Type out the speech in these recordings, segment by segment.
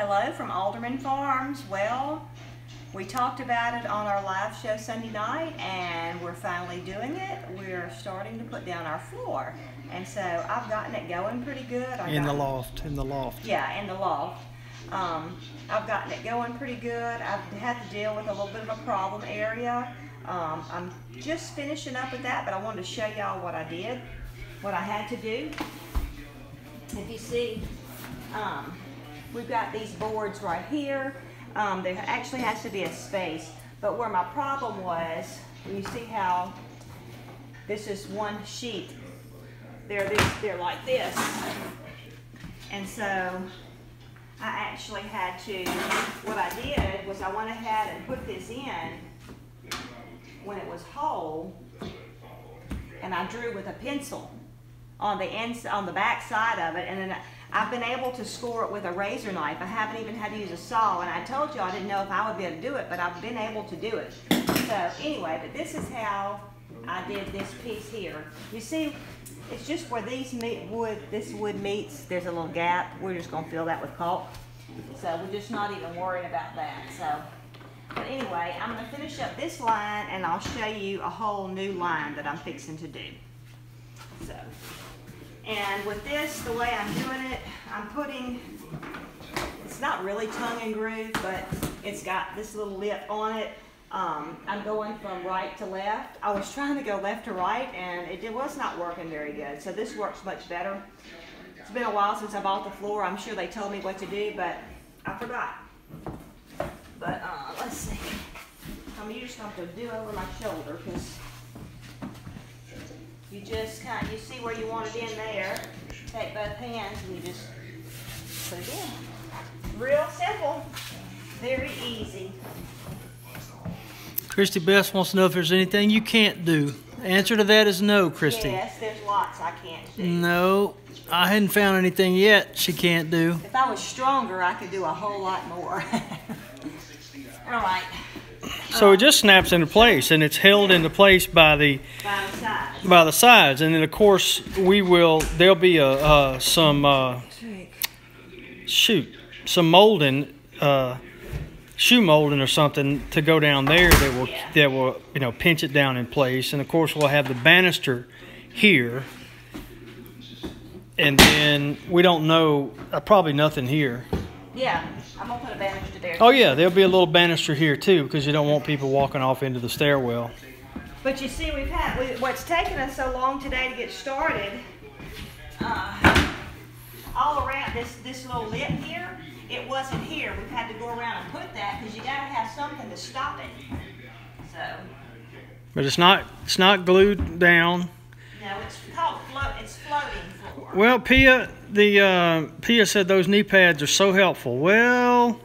Hello from Alderman Farms. Well, we talked about it on our live show Sunday night and we're finally doing it. We're starting to put down our floor. And so I've gotten it going pretty good. In the loft. Yeah, in the loft. I've gotten it going pretty good. I've had to deal with a little bit of a problem area. I'm just finishing up with that, but I wanted to show y'all what I did, what I had to do. If you see, we've got these boards right here. There actually has to be a space, but where my problem was, you see how this is one sheet. They're like this, and so I actually had to, what I did was I went ahead and put this in when it was whole, and I drew with a pencil on the back side of it, and then I've been able to score it with a razor knife. I haven't even had to use a saw, and I told you I didn't know if I would be able to do it, but I've been able to do it. So anyway, but this is how I did this piece here. You see, it's just where this wood meets, there's a little gap. We're just gonna fill that with caulk. So we're just not even worried about that. So, but anyway, I'm gonna finish up this line and I'll show you a whole new line that I'm fixing to do. So, and with this, the way I'm doing it, I'm putting, it's not really tongue and groove, but it's got this little lip on it. I'm going from right to left. I was trying to go left to right and it was not working very good. So this works much better. It's been a while since I bought the floor. I'm sure they told me what to do, but I forgot. But let's see. I'm just going to do over my shoulder because you just you see where you want it in there. Take both hands and you just put it in. Real simple. Very easy. Christy Beth wants to know if there's anything you can't do. The answer to that is no, Christy. Yes, there's lots I can't do. No, I hadn't found anything yet she can't do. If I was stronger, I could do a whole lot more. All right. So it just snaps into place, and it's held into place by the sides. And then of course there'll be some molding, shoe molding or something to go down there that will pinch it down in place. And of course we'll have the banister here, and then we don't know, probably nothing here. Yeah, I'm gonna put a banister there. Oh yeah, there'll be a little banister here too, because you don't want people walking off into the stairwell. But you see, what's taken us so long today to get started, all around this little lip here, it wasn't here. We've had to go around and put that because you gotta have something to stop it. So. But it's not glued down. No, it's floating floor. Well, Pia said those knee pads are so helpful. Well,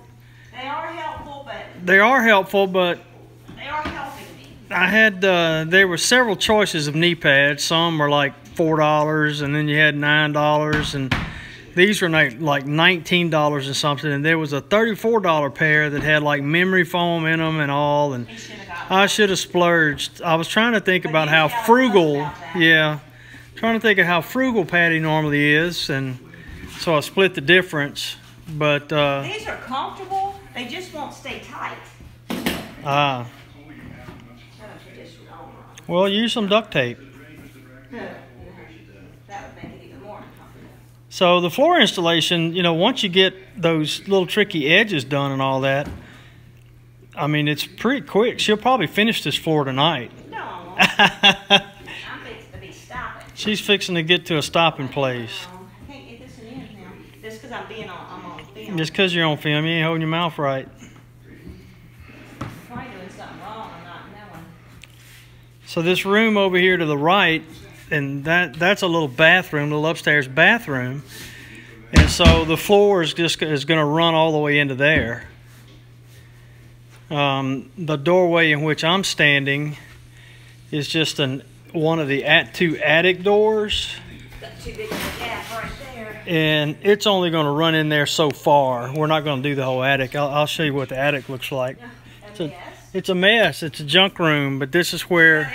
they are helpful, but they are helping me. I had there were several choices of knee pads. Some were like $4, and then you had $9, and these were like $19 or something. And there was a $34 pair that had like memory foam in them and all. And I should have splurged. I was trying to think about how frugal. Yeah. Trying to think of how frugal Patty normally is, and so I split the difference. But these are comfortable, they just won't stay tight. Well, use some duct tape. That would make it even more uncomfortable. So the floor installation, once you get those little tricky edges done and all that, I mean, it's pretty quick. She'll probably finish this floor tonight. No. She's fixing to get to a stopping place. I can't get this in now. Just because I'm on film. Just because you're on film, you ain't holding your mouth right. Probably doing something wrong. I'm not knowing. So this room over here to the right, and that's a little bathroom, little upstairs bathroom. And so the floor is going to run all the way into there. The doorway in which I'm standing is just one of the two attic doors. Got too big of a gap right there. And it's only going to run in there so far. We're not going to do the whole attic. I'll show you what the attic looks like. It's a mess. It's a junk room, but this is where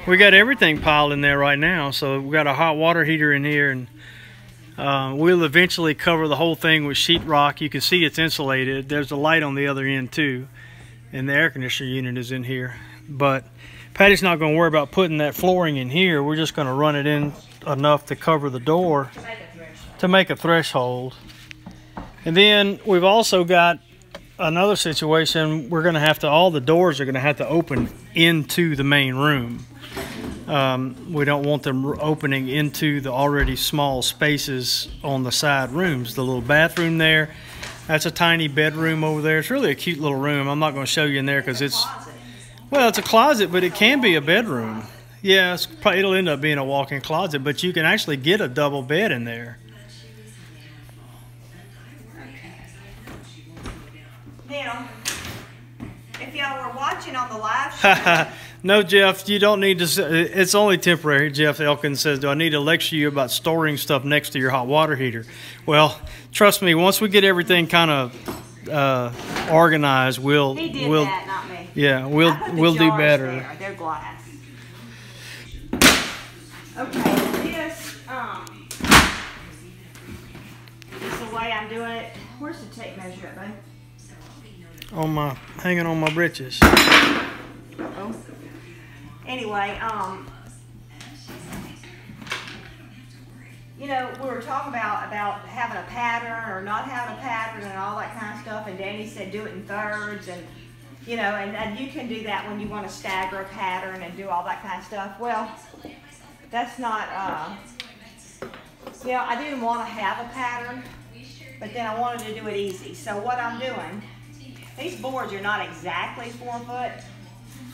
we got everything piled in there right now. So we got a hot water heater in here, and We'll eventually cover the whole thing with sheetrock. You can see it's insulated. There's a light on the other end too, and the air conditioner unit is in here. But Patty's not going to worry about putting that flooring in here. We're just going to run it in enough to cover the door to make a threshold. And then we've also got another situation. We're going to have to, all the doors are going to have to open into the main room. We don't want them opening into the already small spaces on the side rooms. The little bathroom there, that's a tiny bedroom over there. It's really a cute little room. I'm not going to show you in there because it's, well, it's a closet, but it can be a bedroom. Yeah, it'll end up being a walk-in closet, but you can actually get a double bed in there. Now, if y'all were watching on the live show, no, Jeff, you don't need to. It's only temporary. Jeff Elkins says, do I need to lecture you about storing stuff next to your hot water heater? Well, trust me, once we get everything kind of organized, we'll that, not me. Yeah, we'll do better. There. They're glass. Okay, this is the way I'm doing it. Where's the tape measure at, babe? Hanging on my britches. Oh. Anyway, you know, we were talking about having a pattern or not having a pattern and all that kind of stuff, and Danny said do it in thirds, and you know, and you can do that when you want to stagger a pattern and do all that kind of stuff. Well, that's not, you know, I didn't want to have a pattern, but then I wanted to do it easy. So what I'm doing, these boards are not exactly 4 foot.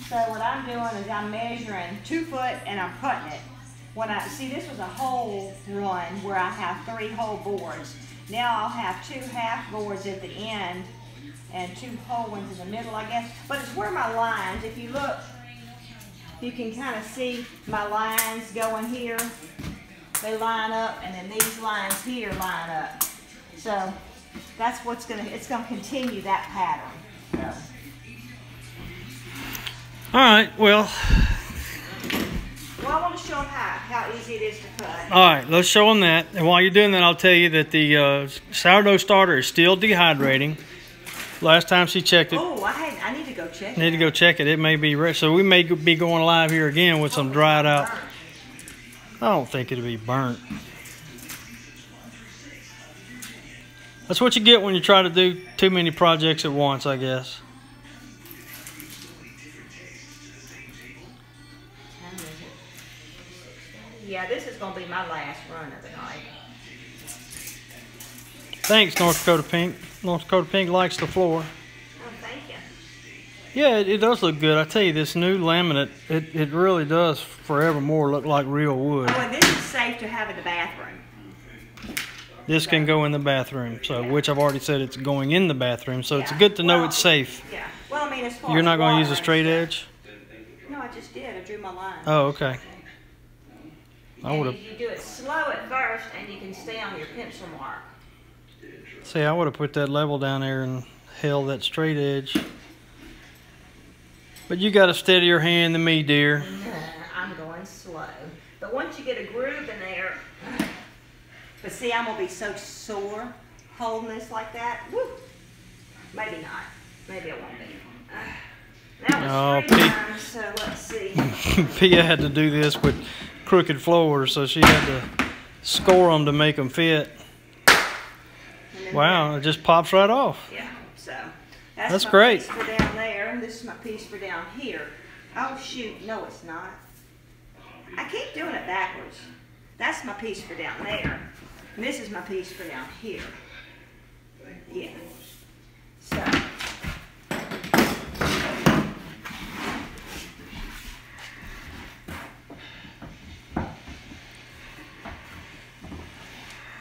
So what I'm doing is I'm measuring 2 foot and I'm cutting it. When I see, this was a whole run where I have 3 whole boards. Now I'll have 2 half boards at the end and 2 whole ones in the middle, I guess. But it's where my lines, if you look, you can kind of see my lines going here. They line up, and then these lines here line up. So that's what's it's gonna continue that pattern. So. All right, well, I want to show them how easy it is to cut. All right, let's show them that. And while you're doing that, I'll tell you that the sourdough starter is still dehydrating. Last time she checked it. Oh, I need to go check it. Need to go check it. It may be ready. So we may be going live here again with some dried out. I don't think it'll be burnt. That's what you get when you try to do too many projects at once, I guess. Yeah, this is going to be my last run of the night. Thanks, North Dakota Pink. North Dakota Pink likes the floor. Oh, thank you. Yeah, it does look good. I tell you, this new laminate, it really does forevermore look like real wood. Oh, and this is safe to have in the bathroom. This can go in the bathroom, so which I've already said it's going in the bathroom, so it's good to know it's safe. Yeah. Well, I mean, as far You're not going to use a as straight edge? No, I just did. I drew my line. Oh, okay. I would have. You do it slow at first, and you can stay on your pencil mark. See, I would have put that level down there and held that straight edge. But you got a steadier hand than me, dear. I'm going slow. But once you get a groove in there, but see, I'm gonna be so sore holding this like that. Woo. Maybe not. Maybe it won't be. That was 3 times, so let's see. Pia had to do this with crooked floors, so she had to score them to make them fit. Wow, it just pops right off. Yeah, so that's my great. Piece for down there. This is my piece for down here. Oh shoot, no it's not. I keep doing it backwards. That's my piece for down there. And this is my piece for down here. Yeah. So.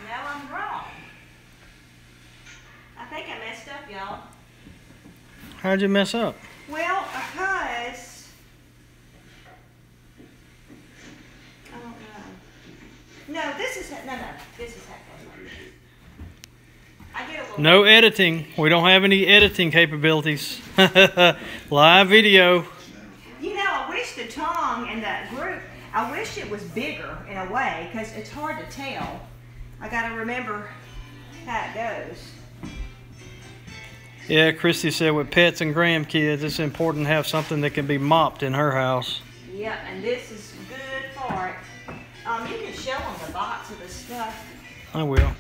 Now I'm wrong. I think I messed up, y'all. How'd you mess up? Well, because I don't know. No, this is this is I get a little. No editing. We don't have any editing capabilities. Live video. You know, I wish the tongue and the group. I wish it was bigger in a way because it's hard to tell. I gotta remember how it goes. Yeah, Christy said with pets and grandkids, it's important to have something that can be mopped in her house. Yep, and this is good for it. You can show them the box of the stuff. I will.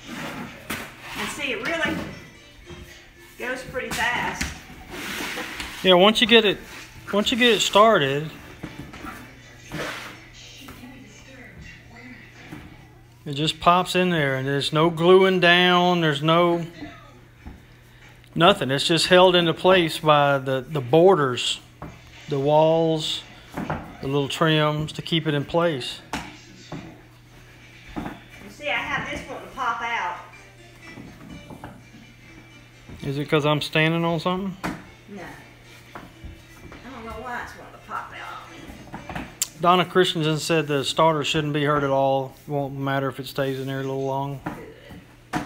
And see, it really goes pretty fast. Yeah, once you get it started, it just pops in there, and there's no gluing down. There's nothing. It's just held into place by the borders, the walls, the little trims to keep it in place. You see, I have this one to pop out. Is it because I'm standing on something? No. I don't know why it's wanting to pop out on me. Donna Christensen said the starter shouldn't be hurt at all. Won't matter if it stays in there a little long. I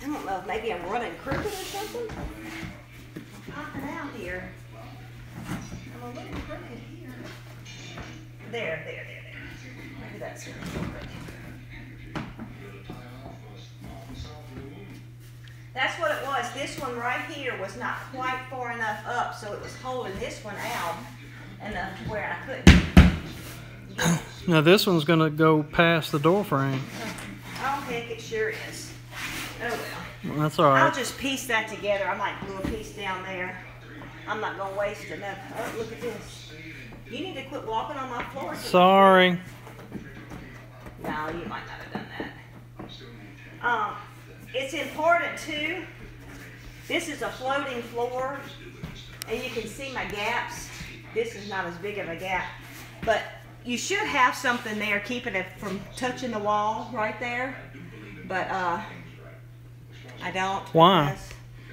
don't know if maybe I'm running crooked or something. I'm popping out here. I'm a little crooked here. There. Maybe that's really crooked. That's what it was. This one right here was not quite far enough up, so it was holding this one out enough to where I couldn't. Now this one's going to go past the door frame. Oh heck, it sure is. Oh well. That's all right. I'll just piece that together. I might glue a piece down there. I'm not going to waste enough. Oh, look at this. You need to quit walking on my floor. Sorry. No, you might not have done that. It's important too. This is a floating floor, and you can see my gaps. This is not as big of a gap, but you should have something there keeping it from touching the wall right there. But I don't. Why?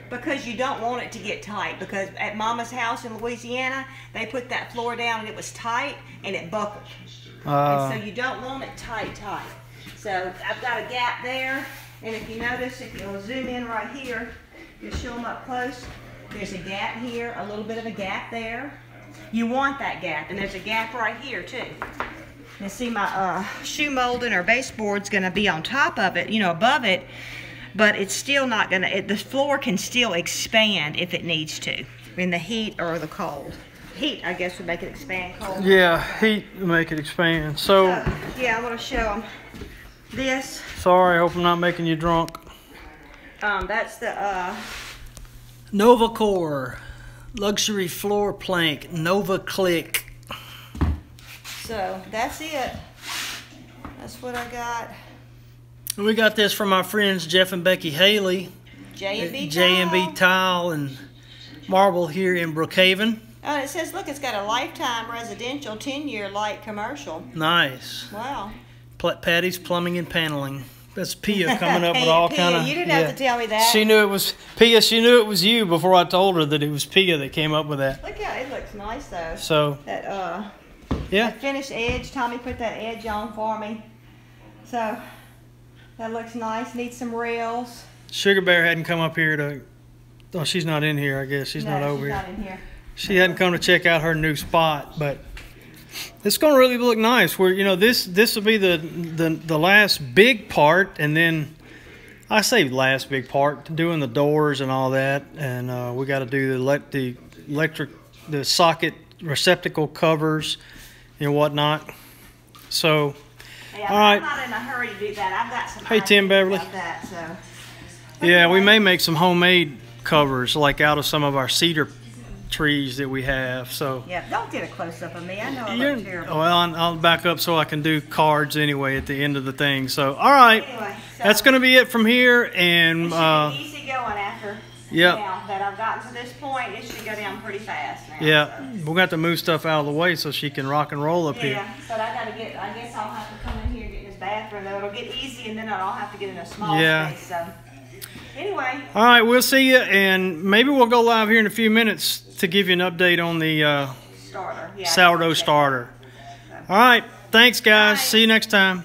Because you don't want it to get tight. Because at Mama's house in Louisiana, they put that floor down and it was tight and it buckled. And so you don't want it tight. So I've got a gap there. And if you notice, if you'll zoom in right here, you'll show them up close. There's a gap here, a little bit of a gap there. You want that gap, and there's a gap right here too. You see my shoe molding or baseboard's gonna be on top of it, above it, but it's still not gonna, the floor can still expand if it needs to, in the heat or the cold. Heat, I guess, would make it expand. Cold. Yeah, heat would make it expand. So yeah, I'm gonna show them this. Sorry, I hope I'm not making you drunk. That's the Nova Core luxury floor plank Nova Click. So that's it. That's what I got. We got this from our friends Jeff and Becky Haley. J&B Tile and Marble here in Brookhaven. Oh, and it says, look, it's got a lifetime residential, 10-year light commercial. Nice. Wow. Patty's Plumbing and Paneling. That's Pia coming up with all kind of. You didn't have to tell me that. She knew it was Pia. She knew it was you before I told her that it was Pia that came up with that. Look how it looks nice though. So that yeah. That finished edge. Tommy put that edge on for me. So that looks nice. Needs some rails. Sugar Bear hadn't come up here to. Oh, she's not in here. I guess she's not over here. Not in here. She hadn't come to check out her new spot, but it's going to really look nice. Where this will be the last big part, and then I say last big part, doing the doors and all that, and we got to do the socket receptacle covers and whatnot. So, yeah, all right. I'm not in a hurry to do that. I've got some. Hey, Tim Beverly. About that, so. Yeah, we may make some homemade covers, like out of some of our cedar trees that we have. So yeah, don't get a close up of me. I know I look terrible. Well, I'll back up so I can do cards anyway at the end of the thing. So all right, anyway, so that's going to be it from here, and it should be easy going after. Yeah. Now that I've gotten to this point, it should go down pretty fast now. Yeah, so. we'll have to move stuff out of the way so she can rock and roll up here. Yeah, but I guess I'll have to come in here and get in this bathroom. Though it'll get easy, and then I'll have to get in a small space. So anyway. All right, we'll see you, and maybe we'll go live here in a few minutes to give you an update on the starter. Yeah, sourdough starter. All right, thanks guys. Bye. See you next time.